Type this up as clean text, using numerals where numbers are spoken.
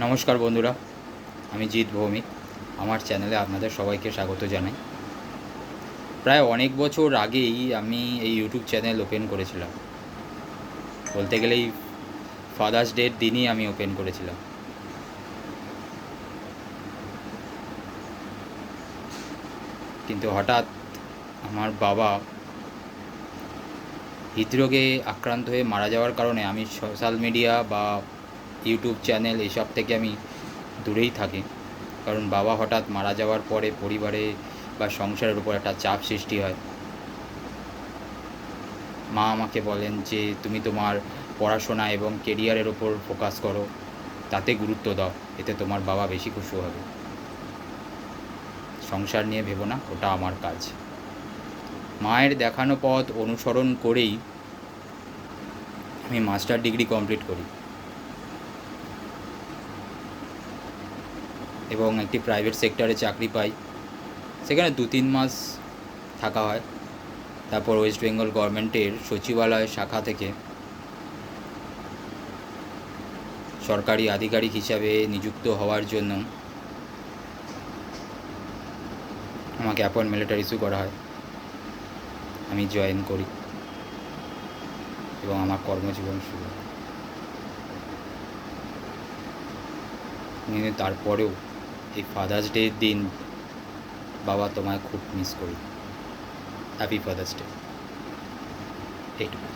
নমস্কার বন্ধুরা, আমি জিৎ ভৌমিক। আমার চ্যানেলে আপনাদের সবাইকে স্বাগত জানাই। প্রায় অনেক বছর আগেই আমি এই ইউটিউব চ্যানেল ওপেন করেছিলাম। বলতে গেলে এই ফাদার্স ডের দিনই আমি ওপেন করেছিলাম। কিন্তু হঠাৎ আমার বাবা হৃদরোগে আক্রান্ত হয়ে মারা যাওয়ার কারণে আমি সোশ্যাল মিডিয়া বা ইউটিউব চ্যানেল এসব থেকে আমি দূরেই থাকি। কারণ বাবা হঠাৎ মারা যাওয়ার পরে পরিবারে বা সংসারের উপর একটা চাপ সৃষ্টি হয়। মা আমাকে বলেন যে তুমি তোমার পড়াশোনা এবং কেরিয়ারের ওপর ফোকাস করো, তাতে গুরুত্ব দাও, এতে তোমার বাবা বেশি খুশি হবে। সংসার নিয়ে ভেবো না, ওটা আমার কাজ। মায়ের দেখানো পথ অনুসরণ করেই আমি মাস্টার ডিগ্রি কমপ্লিট করি এবং একটি প্রাইভেট সেক্টরে চাকরি পাই। সেখানে 2-3 মাস থাকা হয়। তারপর ওয়েস্ট বেঙ্গল গভর্নমেন্টের সচিবালয় শাখা থেকে সরকারি আধিকারিক হিসাবে নিযুক্ত হওয়ার জন্য আমাকে অ্যাপয়েন্টমেন্ট লেটার ইস্যু করা হয়। আমি জয়েন করি এবং আমার কর্মজীবন শুরু হয়। কিন্তু তারপরেও এই ফাদার্স ডের দিন বাবা তোমায় খুব মিস করি। Happy father's day. এইটুকু।